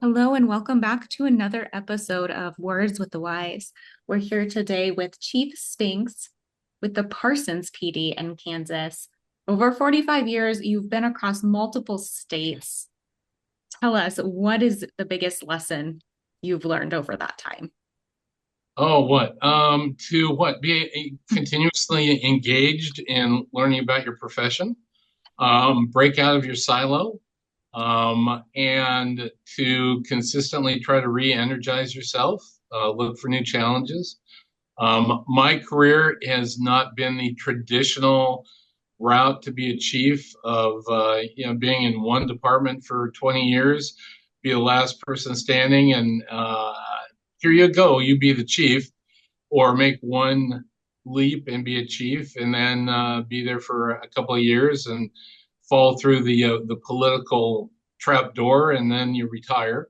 Hello and welcome back to another episode of Words with the Wise. We're here today with Chief Spinks with the Parsons PD in Kansas. Over 45 years, you've been across multiple states. Tell us, what is the biggest lesson you've learned over that time? Oh, what? To what? Be continuously engaged in learning about your profession, break out of your silo, and to consistently try to re-energize yourself, look for new challenges. My career has not been the traditional route to be a chief of, being in one department for 20 years, be the last person standing, and here you go, you be the chief, or make one leap and be a chief, and then be there for a couple of years and fall through the political trap door, and then you retire.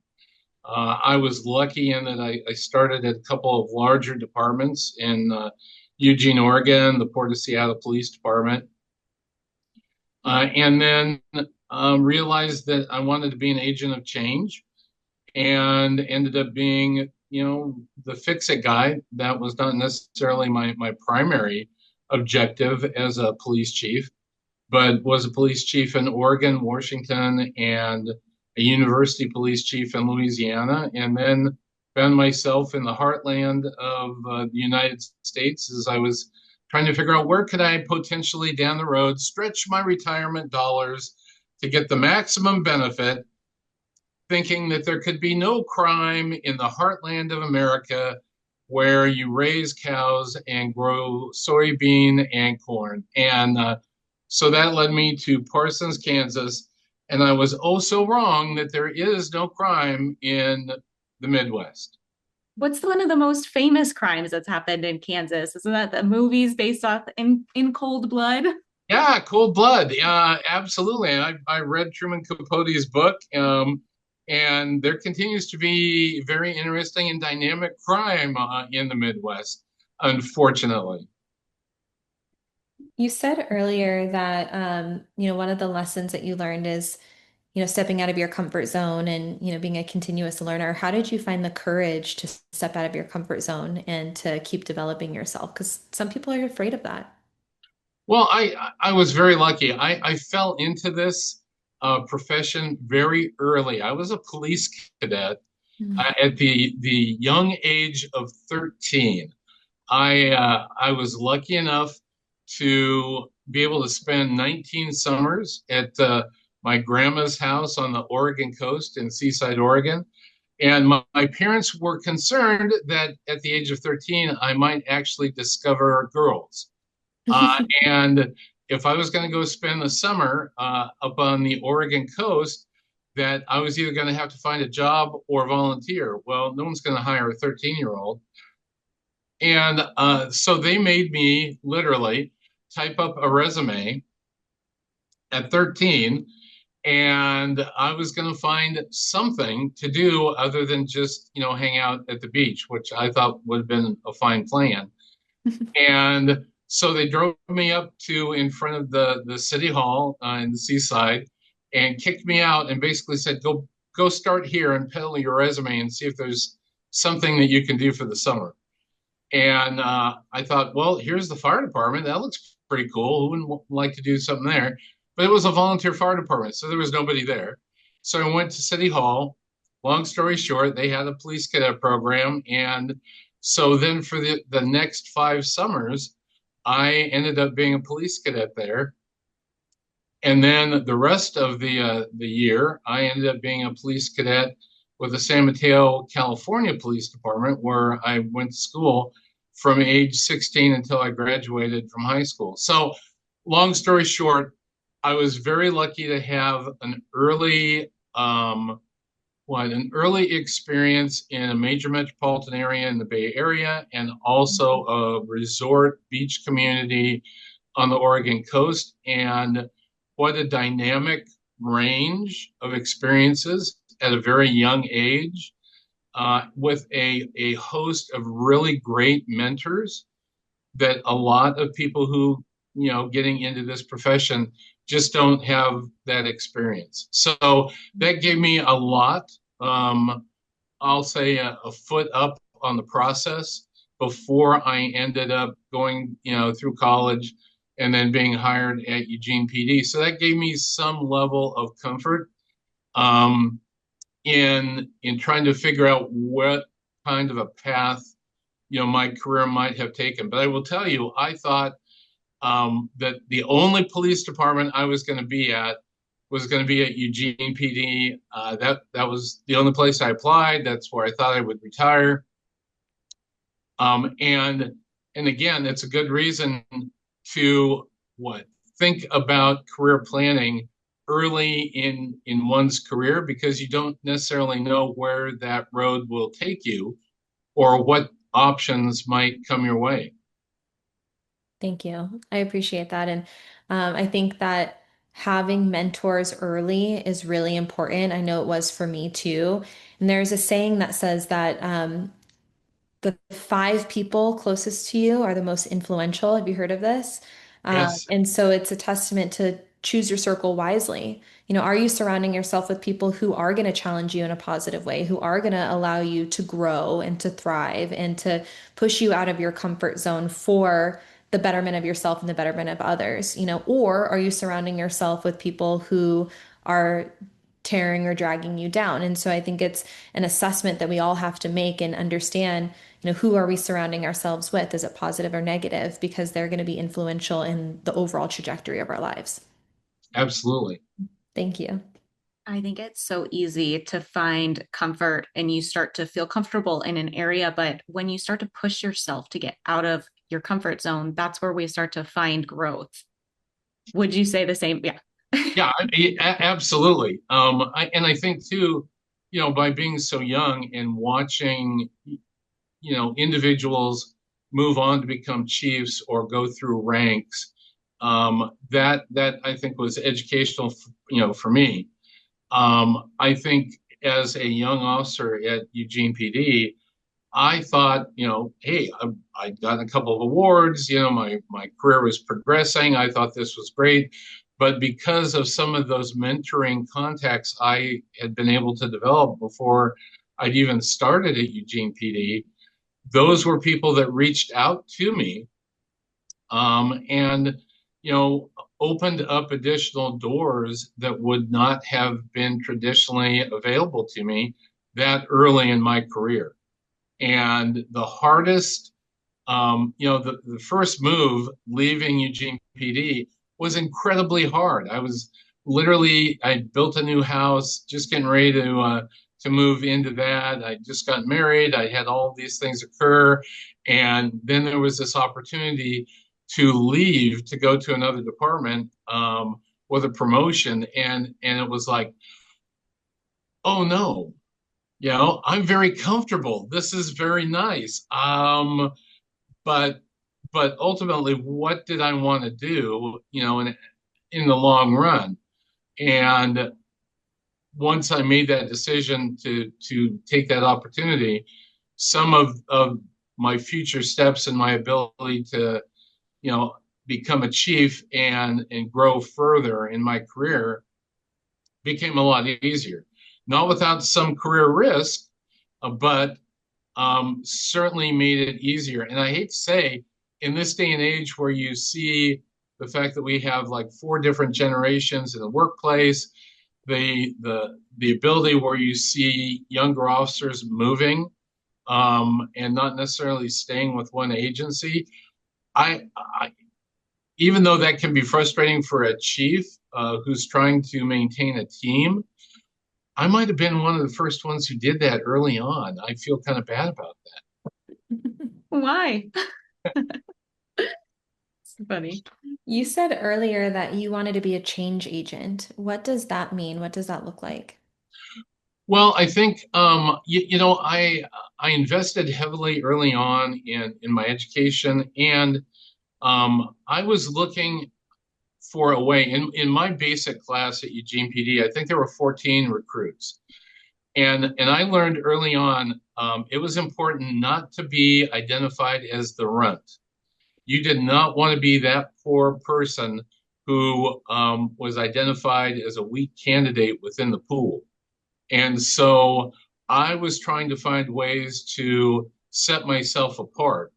I was lucky in that I started at a couple of larger departments in Eugene, Oregon, the Port of Seattle Police Department, and then realized that I wanted to be an agent of change and ended up being, the fix-it guy. That was not necessarily my primary objective as a police chief, but was a police chief in Oregon, Washington, and a university police chief in Louisiana, and then found myself in the heartland of the United States as I was trying to figure out where could I potentially down the road stretch my retirement dollars to get the maximum benefit, thinking that there could be no crime in the heartland of America where you raise cows and grow soybean and corn. And so that led me to Parsons, Kansas. And I was oh so wrong that there is no crime in the Midwest. What's one of the most famous crimes that's happened in Kansas? Isn't that the movies based off in Cold Blood? Yeah, cold blood. Absolutely. I read Truman Capote's book, and there continues to be very interesting and dynamic crime in the Midwest, unfortunately. You said earlier that, one of the lessons that you learned is, stepping out of your comfort zone and, being a continuous learner. How did you find the courage to step out of your comfort zone and to keep developing yourself? Because some people are afraid of that. Well, I was very lucky. I fell into this profession very early. I was a police cadet Mm. at the young age of 13. I was lucky enough to be able to spend 19 summers at my grandma's house on the Oregon coast in Seaside, Oregon. And my parents were concerned that at the age of 13, I might actually discover girls. And if I was going to go spend the summer up on the Oregon coast, that I was either going to have to find a job or volunteer. Well, no one's going to hire a 13-year-old. And so they made me literally type up a resume at 13, and I was going to find something to do other than just, hang out at the beach, which I thought would have been a fine plan. And so they drove me up to in front of the city hall in the seaside and kicked me out and basically said, go start here and peddle your resume and see if there's something that you can do for the summer. And I thought, well, here's the fire department. That looks pretty cool. Who wouldn't like to do something there? But it was a volunteer fire department, so there was nobody there. So I went to City Hall. Long story short, they had a police cadet program. And so then for the next 5 summers, I ended up being a police cadet there. And then the rest of the year, I ended up being a police cadet with the San Mateo, California Police Department, where I went to school from age 16 until I graduated from high school. So, long story short, I was very lucky to have an early experience in a major metropolitan area in the Bay Area, and also a resort beach community on the Oregon coast. And what a dynamic range of experiences at a very young age, with a host of really great mentors that a lot of people who, getting into this profession just don't have that experience. So that gave me a lot um, I'll say a foot up on the process before I ended up going, through college and then being hired at Eugene PD. So that gave me some level of comfort um, in trying to figure out what kind of a path, my career might have taken. But I will tell you, I thought that the only police department I was going to be at was going to be at Eugene PD. That was the only place I applied. That's where I thought I would retire. And again, it's a good reason to what think about career planning early in one's career, because you don't necessarily know where that road will take you or what options might come your way. Thank you. I appreciate that. And I think that having mentors early is really important. I know it was for me too. And there's a saying that says that the five people closest to you are the most influential. Have you heard of this? Yes, And so it's a testament to choose your circle wisely. Are you surrounding yourself with people who are going to challenge you in a positive way, who are going to allow you to grow and to thrive and to push you out of your comfort zone for the betterment of yourself and the betterment of others, or are you surrounding yourself with people who are tearing or dragging you down? And so I think it's an assessment that we all have to make and understand, who are we surrounding ourselves with? Is it positive or negative? Because they're going to be influential in the overall trajectory of our lives. absolutely. Thank you. I think it's so easy to find comfort and you start to feel comfortable in an area. But when you start to push yourself to get out of your comfort zone, that's where we start to find growth. Would you say the same? Yeah. Yeah, absolutely. And I think too, by being so young and watching, individuals move on to become chiefs or go through ranks, that I think was educational, for me. I think as a young officer at Eugene PD, I thought, hey, I'd gotten a couple of awards, my career was progressing. I thought this was great. But because of some of those mentoring contacts I had been able to develop before I'd even started at Eugene PD, those were people that reached out to me and, you know, opened up additional doors that would not have been traditionally available to me that early in my career. And the hardest, the first move leaving Eugene PD was incredibly hard. I built a new house, just getting ready to move into that. I just got married. I had all these things occur. And then there was this opportunity to leave to go to another department with a promotion. And it was like, oh no, I'm very comfortable. This is very nice. But but ultimately, what did I want to do, in the long run? And once I made that decision to take that opportunity, some of my future steps and my ability to, become a chief and grow further in my career became a lot easier. Not without some career risk, but certainly made it easier. And I hate to say, in this day and age where you see the fact that we have like four different generations in the workplace, the ability where you see younger officers moving and not necessarily staying with one agency, I even though that can be frustrating for a chief who's trying to maintain a team, I might have been one of the first ones who did that early on. I feel kind of bad about Why? It's funny. You said earlier that you wanted to be a change agent. What does that mean? What does that look like? Well, I think I invested heavily early on in my education, and I was looking for a way in my basic class at Eugene PD. I think there were 14 recruits, and I learned early on it was important not to be identified as the runt. You did not want to be that poor person who was identified as a weak candidate within the pool. And so I was trying to find ways to set myself apart,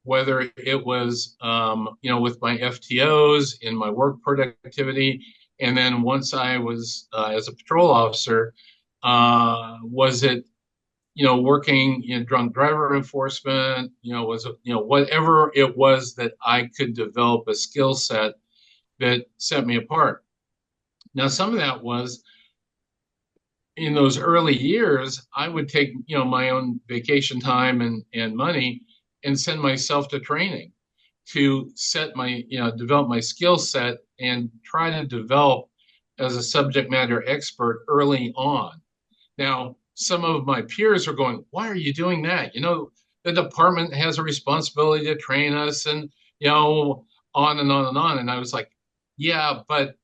whether it was, with my FTOs in my work productivity. And then once I was, as a patrol officer, was it, working in drunk driver enforcement, was it, whatever it was that I could develop a skill set that set me apart. Now, some of that was in those early years, I would take, my own vacation time and money and send myself to training to set my, develop my skill set and try to develop as a subject matter expert early on. Now, some of my peers are going, why are you doing that? The department has a responsibility to train us and, on and on and on. And I was like, yeah, but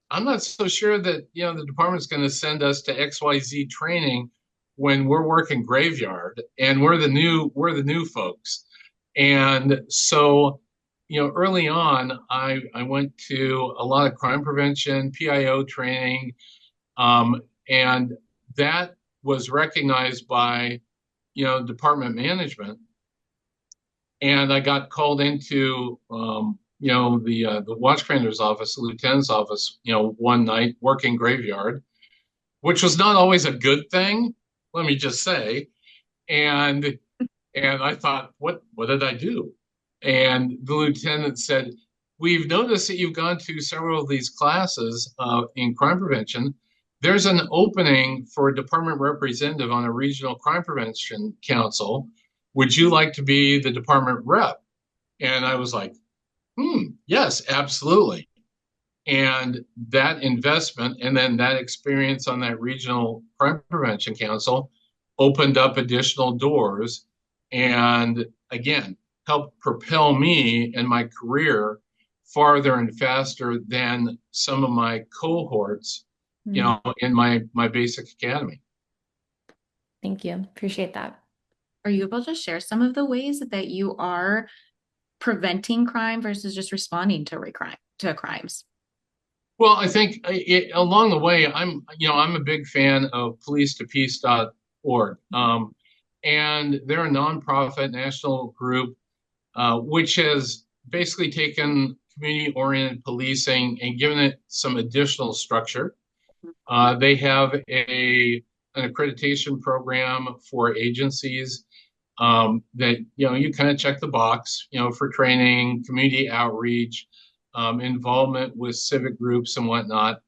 I'm not so sure that, the department's going to send us to XYZ training when we're working graveyard and we're the new folks. And so, early on, I went to a lot of crime prevention, PIO training, and that was recognized by, department management. And I got called into, the watch commander's office, the lieutenant's office, one night working graveyard, which was not always a good thing, let me just say. And I thought, what did I do? And the lieutenant said, we've noticed that you've gone to several of these classes in crime prevention. There's an opening for a department representative on a regional crime prevention council. Would you like to be the department rep? And I was like, yes, absolutely. And that investment and then that experience on that regional crime prevention council opened up additional doors and again helped propel me and my career farther and faster than some of my cohorts, in my basic academy. Thank you. Appreciate that. Are you able to share some of the ways that you are preventing crime versus just responding to crimes? Well, I think along the way, I'm a big fan of policetopeace.org. And they're a nonprofit national group, which has basically taken community-oriented policing and given it some additional structure. They have an accreditation program for agencies that, you kind of check the box, for training, community outreach, involvement with civic groups and whatnot,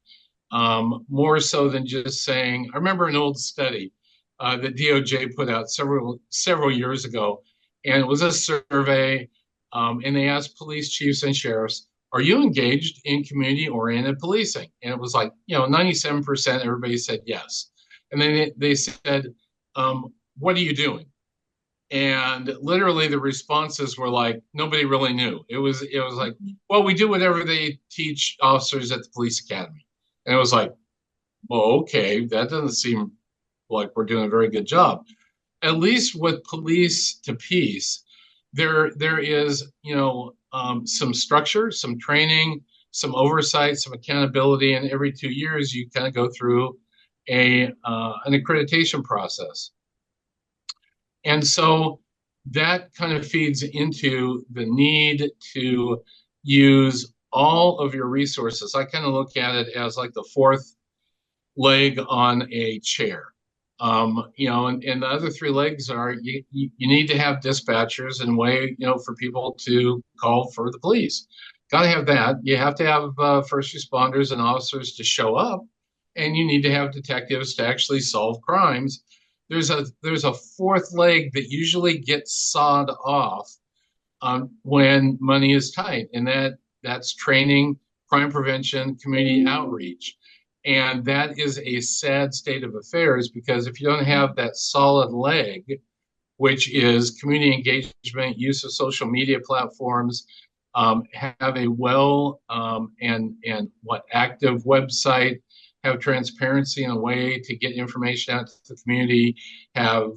more so than just saying, I remember an old study that DOJ put out several years ago, and it was a survey, and they asked police chiefs and sheriffs, are you engaged in community-oriented policing? And it was like, 97%, everybody said yes. And then they said, what are you doing? And literally the responses were like, nobody really knew. It was like, well, we do whatever they teach officers at the police academy. And it was like, well, okay, that doesn't seem like we're doing a very good job. At least with Police to Peace, there is, some structure, some training, some oversight, some accountability, and every 2 years you kind of go through an accreditation process. And so that kind of feeds into the need to use all of your resources. I kind of look at it as like the fourth leg on a chair. And the other three legs are you need to have dispatchers and way, for people to call for the police. Got to have that. You have to have first responders and officers to show up, and you need to have detectives to actually solve crimes. There's a fourth leg that usually gets sawed off when money is tight, and that's training, crime prevention, community outreach. And that is a sad state of affairs because if you don't have that solid leg, which is community engagement, use of social media platforms, have a active website, have transparency in a way to get information out to the community, have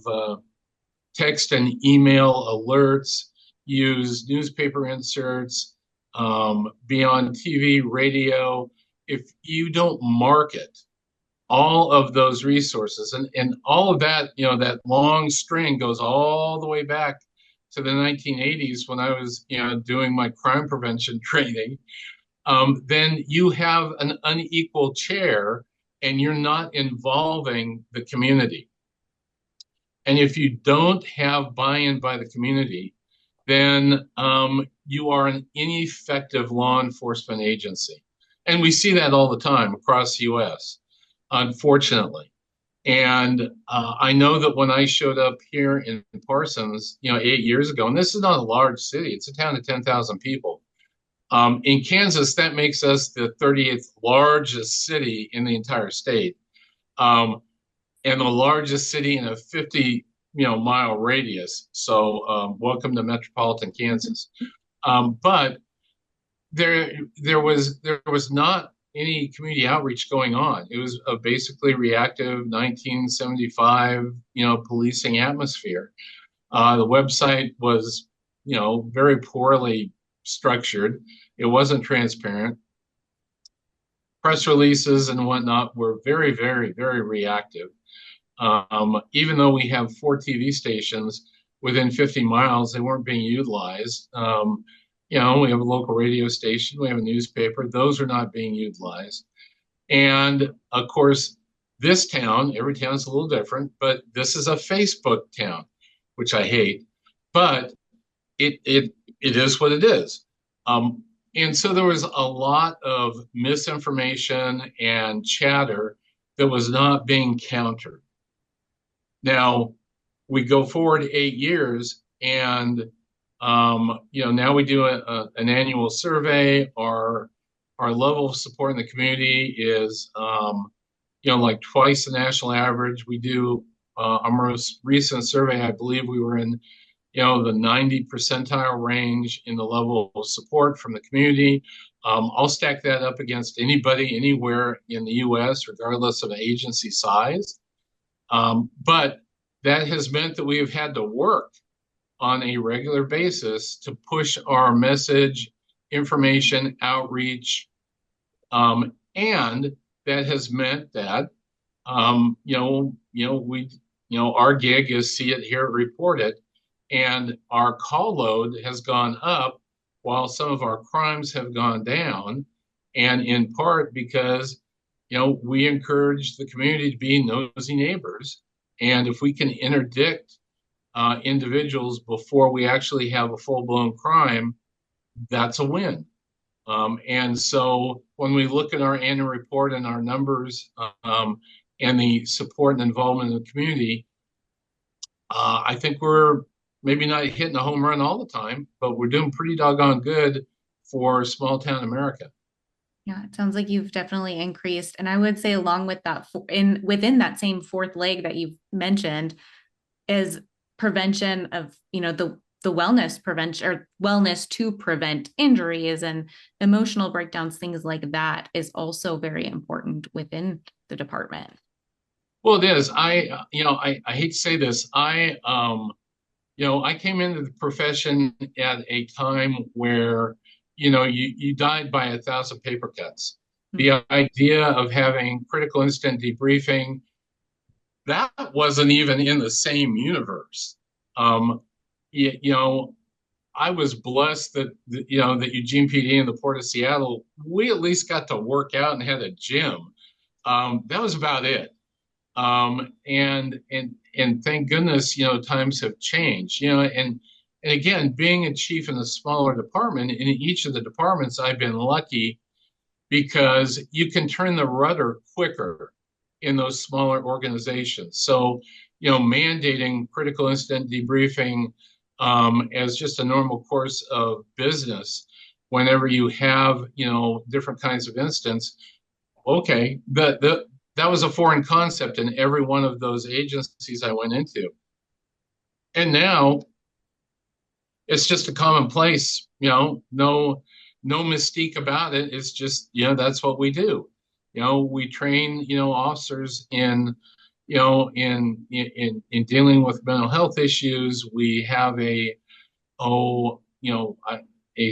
text and email alerts, use newspaper inserts, be on TV, radio. If you don't market all of those resources. And all of that, that long string goes all the way back to the 1980s when I was, doing my crime prevention training. Then you have an unequal chair and you're not involving the community. And if you don't have buy-in by the community, then you are an ineffective law enforcement agency. And we see that all the time across the US, unfortunately. And I know that when I showed up here in Parsons, 8 years ago, and this is not a large city, it's a town of 10,000 people. In Kansas, that makes us the 30th largest city in the entire state, and the largest city in a 50 mile radius. So welcome to metropolitan Kansas. But there was not any community outreach going on. It was a basically reactive 1975 policing atmosphere. The website was very poorly structured. It wasn't transparent. Press releases and whatnot were very, very, very reactive. Even though we have 4 TV stations within 50 miles, they weren't being utilized. We have a local radio station, we have a newspaper, those are not being utilized. And of course, this town, every town is a little different, but this is a Facebook town, which I hate, but it is what it is. And so there was a lot of misinformation and chatter that was not being countered. Now we go forward 8 years, and now we do an annual survey. Our level of support in the community is like twice the national average. We do our most recent survey, I believe we were in the 90 percentile range in the level of support from the community. I'll stack that up against anybody anywhere in the US, regardless of agency size. But that has meant that we have had to work on a regular basis to push our message, information, outreach. And that has meant that, our gig is see it, hear it, report it. And our call load has gone up while some of our crimes have gone down. And in part because, we encourage the community to be nosy neighbors. And if we can interdict individuals before we actually have a full-blown crime, that's a win. And so when we look at our annual report and our numbers and the support and involvement of the community, I think we're maybe not hitting a home run all the time, but we're doing pretty doggone good for small town America. Yeah, it sounds like you've definitely increased. And I would say along with that, within that same fourth leg that you've mentioned is prevention of, the wellness prevention or wellness to prevent injuries and emotional breakdowns, things like that is also very important within the department. Well, it is. I hate to say this. I came into the profession at a time where, you died by 1,000 paper cuts. The idea of having critical incident debriefing, that wasn't even in the same universe. I was blessed that, that Eugene PD and the Port of Seattle, we at least got to work out and had a gym. That was about it. And thank goodness, times have changed, and again, being a chief in a smaller department, in each of the departments, I've been lucky because you can turn the rudder quicker in those smaller organizations. So, mandating critical incident debriefing as just a normal course of business whenever you have, different kinds of incidents. Okay, that was a foreign concept in every one of those agencies I went into. And now it's just a commonplace, no mystique about it. It's just, that's what we do. We train, officers in dealing with mental health issues. We have a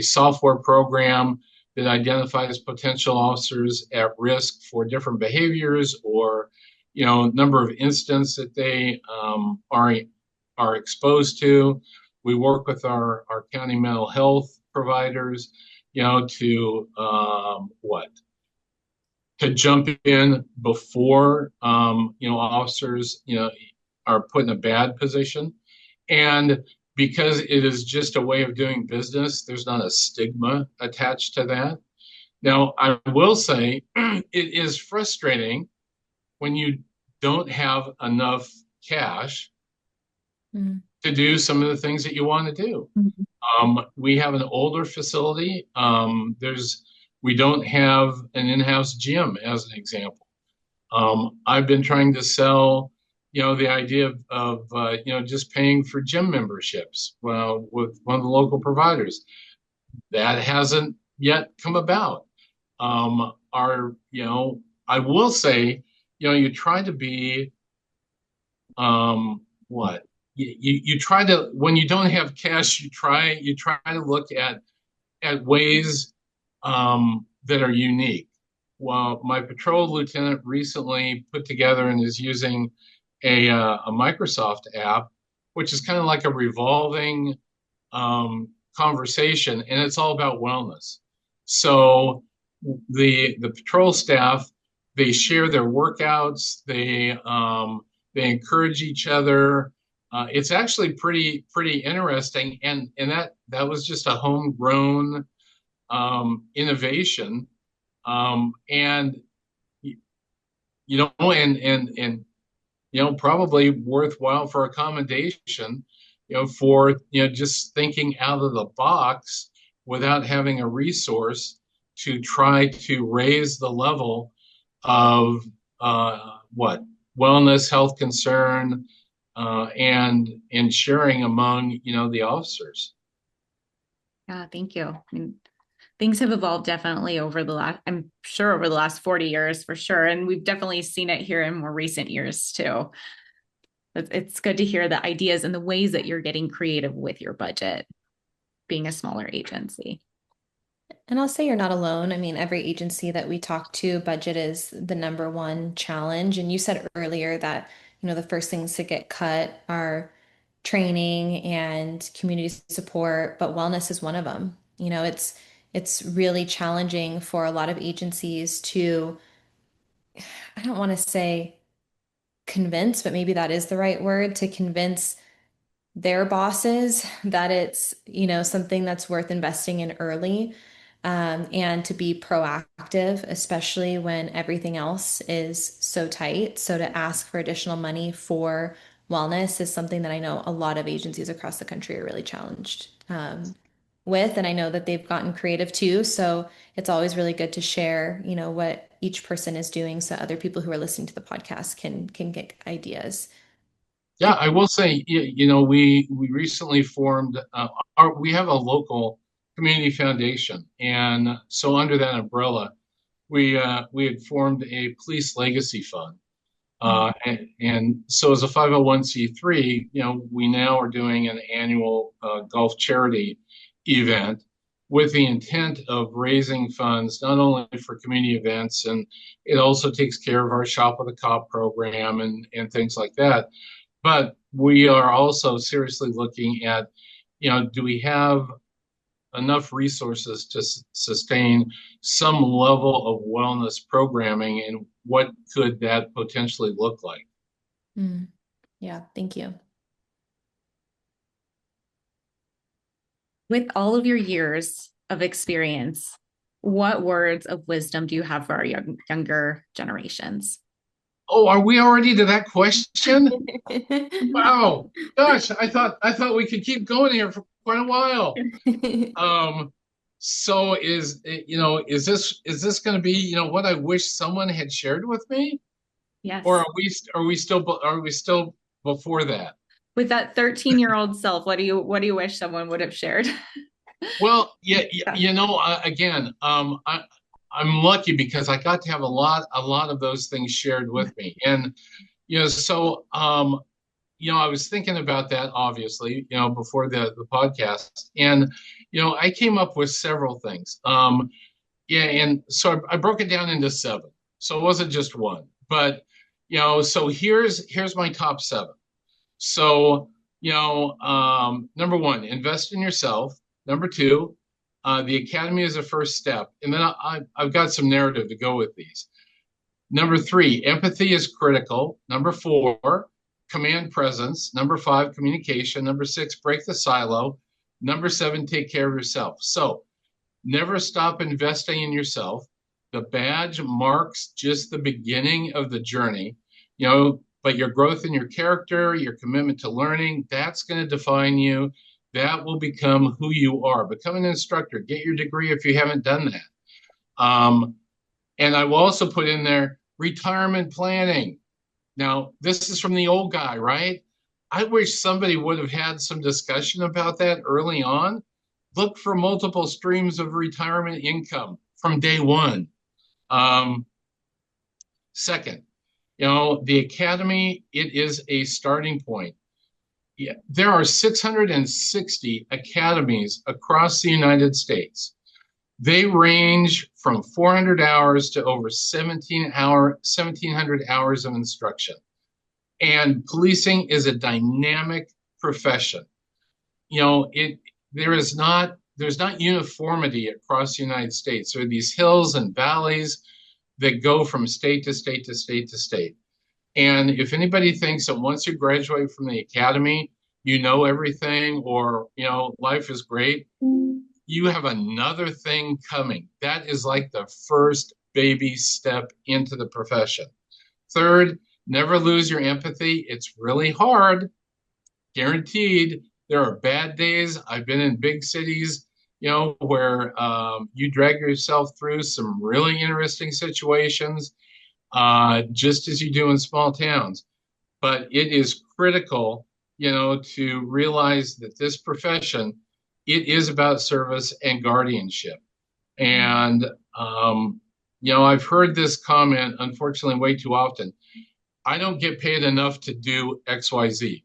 software program that identifies potential officers at risk for different behaviors or, number of incidents that they are exposed to. We work with our county mental health providers, to to jump in before officers are put in a bad position. And because it is just a way of doing business, there's not a stigma attached to that. Now, I will say it is frustrating when you don't have enough cash to do some of the things that you want to do. We have an older facility. We don't have an in-house gym, as an example. I've been trying to sell, the idea of just paying for gym memberships, with one of the local providers. That hasn't yet come about. I will say, you try to be, what? You try to, when you don't have cash, you try to look at ways that are unique. Well, my patrol lieutenant recently put together and is using a Microsoft app, which is kind of like a revolving conversation, and it's all about wellness. So the patrol staff, they share their workouts, they encourage each other. It's actually pretty interesting, and that was just a homegrown innovation, and probably worthwhile for accommodation, for just thinking out of the box without having a resource to try to raise the level of wellness, health concern, and sharing among the officers. Yeah, thank you. I mean, things have evolved definitely I'm sure over the last 40 years for sure. And we've definitely seen it here in more recent years too. It's good to hear the ideas and the ways that you're getting creative with your budget, being a smaller agency. And I'll say you're not alone. I mean, every agency that we talk to, budget is the number one challenge. And you said earlier that, the first things to get cut are training and community support, but wellness is one of them. It's really challenging for a lot of agencies to, I don't want to say convince, but maybe that is the right word, to convince their bosses that it's, something that's worth investing in early, and to be proactive, especially when everything else is so tight. So to ask for additional money for wellness is something that I know a lot of agencies across the country are really challenged with. And I know that they've gotten creative too. So it's always really good to share, what each person is doing so other people who are listening to the podcast can get ideas. Yeah, I will say, we recently formed, we have a local community foundation, and so under that umbrella, we had formed a police legacy fund, and so as a 501c3, we now are doing an annual golf charity event with the intent of raising funds not only for community events, and it also takes care of our Shop with a Cop program and things like that. But we are also seriously looking at, do we have enough resources to sustain some level of wellness programming, and what could that potentially look like? Yeah, thank you. With all of your years of experience, what words of wisdom do you have for our younger generations? Oh, are we already to that question? Wow, gosh, I thought we could keep going here for quite a while. So is this going to be what I wish someone had shared with me? Yes. Or are we still before that? With that 13-year-old self, what do you wish someone would have shared? Well, yeah. Again, I'm lucky because I got to have a lot of those things shared with me, and so I was thinking about that obviously, before the podcast, and I came up with several things. Yeah, and so I broke it down into seven. So it wasn't just one. But so here's my top seven. So, number one, invest in yourself. Number two, the academy is a first step. And then I've got some narrative to go with these. Number three, empathy is critical. Number four, command presence. Number five, communication. Number six, break the silo. Number seven, take care of yourself. So never stop investing in yourself. The badge marks just the beginning of the journey, but your growth in your character, your commitment to learning, that's going to define you. That will become who you are. Become an instructor. Get your degree if you haven't done that. And I will also put in there retirement planning. Now, this is from the old guy, right? I wish somebody would have had some discussion about that early on. Look for multiple streams of retirement income from day one. Second, the academy, it is a starting point. Yeah, there are 660 academies across the United States. They range from 400 hours to over 1,700 hours of instruction. And policing is a dynamic profession. There's not uniformity across the United States. There are these hills and valleys that go from state to state to state to state. And if anybody thinks that once you graduate from the academy, you know everything, or life is great, you have another thing coming. That is like the first baby step into the profession. Third, never lose your empathy. It's really hard, guaranteed. There are bad days. I've been in big cities, where you drag yourself through some really interesting situations, just as you do in small towns. But it is critical, to realize that this profession, it is about service and guardianship. And, I've heard this comment, unfortunately, way too often. I don't get paid enough to do XYZ.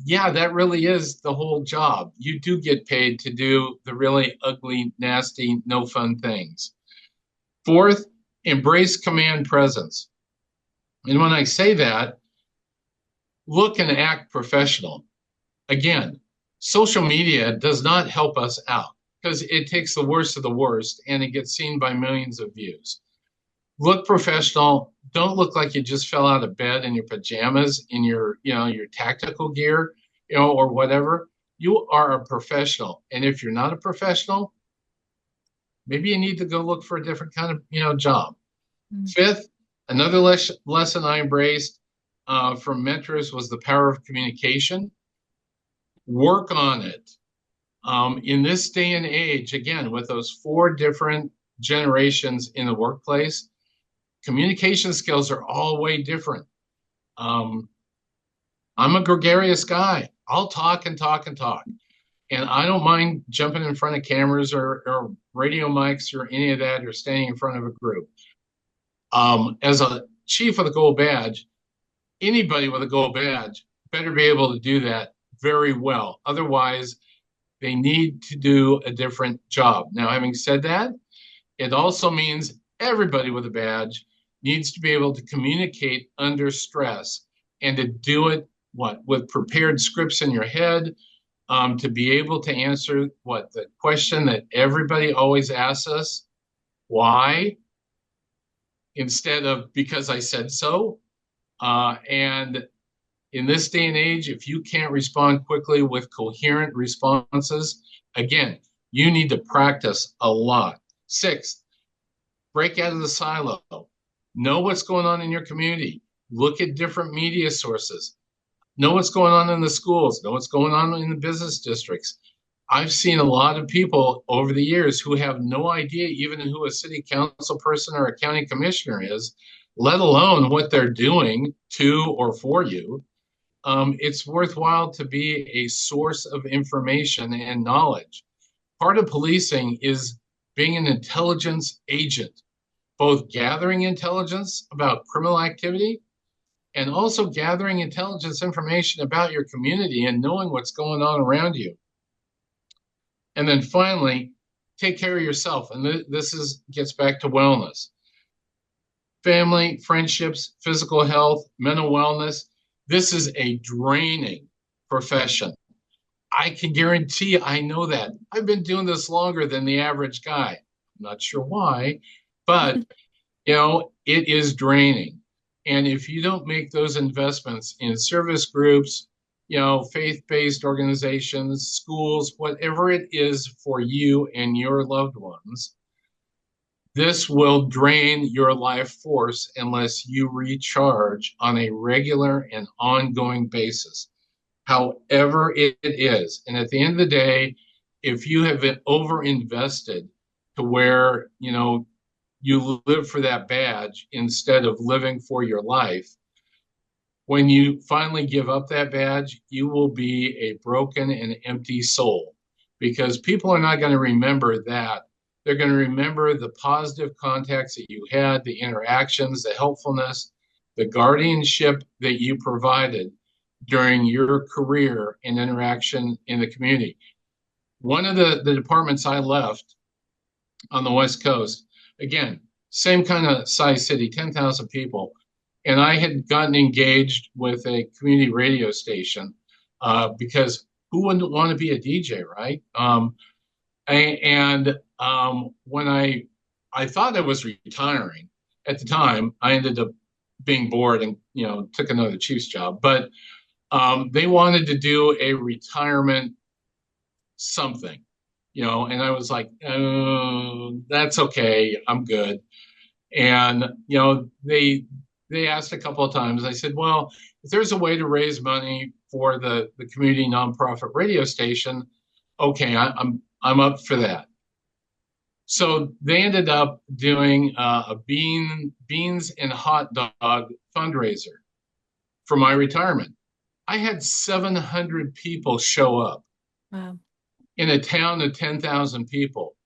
Yeah, that really is the whole job. You do get paid to do the really ugly, nasty, no fun things. Fourth, embrace command presence. And when I say that, look and act professional. Again, social media does not help us out because it takes the worst of the worst and it gets seen by millions of views. Look professional. Don't look like you just fell out of bed in your pajamas, in your tactical gear, or whatever. You are a professional. And if you're not a professional, maybe you need to go look for a different kind of, job. Mm-hmm. Fifth, another lesson I embraced from mentors was the power of communication. Work on it. In this day and age, again, with those 4 different generations in the workplace, communication skills are all way different. I'm a gregarious guy. I'll talk and talk and talk. And I don't mind jumping in front of cameras or radio mics or any of that, or standing in front of a group. As a chief with a gold badge, anybody with a gold badge better be able to do that very well. Otherwise, they need to do a different job. Now, having said that, it also means everybody with a badge needs to be able to communicate under stress and to do it with prepared scripts in your head, to be able to answer the question that everybody always asks us, why, instead of because I said so. And in this day and age, if you can't respond quickly with coherent responses, again, you need to practice a lot. Sixth, break out of the silo. Know what's going on in your community. Look at different media sources. Know what's going on in the schools. Know what's going on in the business districts. I've seen a lot of people over the years who have no idea even who a city council person or a county commissioner is, let alone what they're doing to or for you. It's worthwhile to be a source of information and knowledge. Part of policing is being an intelligence agent, both gathering intelligence about criminal activity and also gathering intelligence information about your community and knowing what's going on around you. And then finally, take care of yourself. And gets back to wellness. Family, friendships, physical health, mental wellness. This is a draining profession. I can guarantee I know that. I've been doing this longer than the average guy. I'm not sure why, but it is draining. And if you don't make those investments in service groups, faith-based organizations, schools, whatever it is for you and your loved ones, this will drain your life force unless you recharge on a regular and ongoing basis, however it is. And at the end of the day, if you have been overinvested to where, you live for that badge instead of living for your life, when you finally give up that badge, you will be a broken and empty soul, because people are not going to remember that. They're going to remember the positive contacts that you had, the interactions, the helpfulness, the guardianship that you provided during your career and interaction in the community. One of the departments I left on the West Coast, again, same kind of size city, 10,000 people. And I had gotten engaged with a community radio station because who wouldn't want to be a DJ, right? When I thought I was retiring at the time, I ended up being bored and, took another chief's job. But they wanted to do a retirement something, and I was like, oh, that's okay, I'm good. And, they asked a couple of times. I said, well, if there's a way to raise money for the community nonprofit radio station, okay, I'm up for that. So they ended up doing a beans and hot dog fundraiser for my retirement. I had 700 people show up. Wow. In a town of 10,000 people.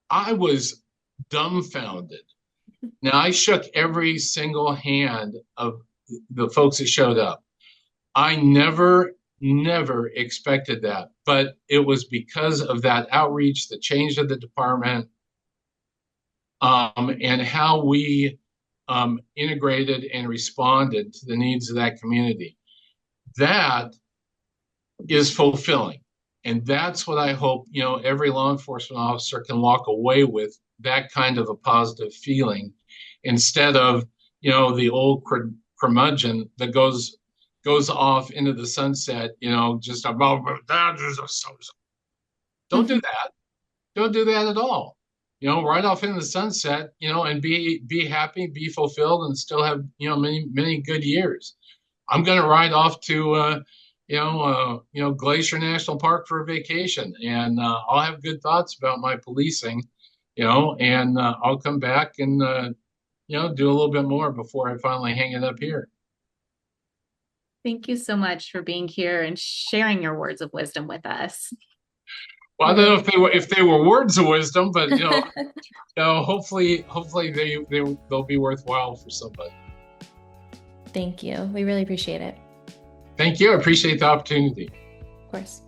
I was dumbfounded. Now, I shook every single hand of the folks that showed up. I never expected that, but it was because of that outreach, the change of the department, and how we integrated and responded to the needs of that community. That is fulfilling. And that's what I hope, every law enforcement officer can walk away with, that kind of a positive feeling, instead of, the old curmudgeon that goes off into the sunset, just about that. Don't do that. Don't do that at all. Right off into the sunset, and be happy, be fulfilled, and still have, many good years. I'm going to ride off to, Glacier National Park for a vacation, and I'll have good thoughts about my policing, and I'll come back and, do a little bit more before I finally hang it up here. Thank you so much for being here and sharing your words of wisdom with us. Well, I don't know if they were words of wisdom, but hopefully they'll be worthwhile for somebody. Thank you. We really appreciate it. Thank you. I appreciate the opportunity. Of course.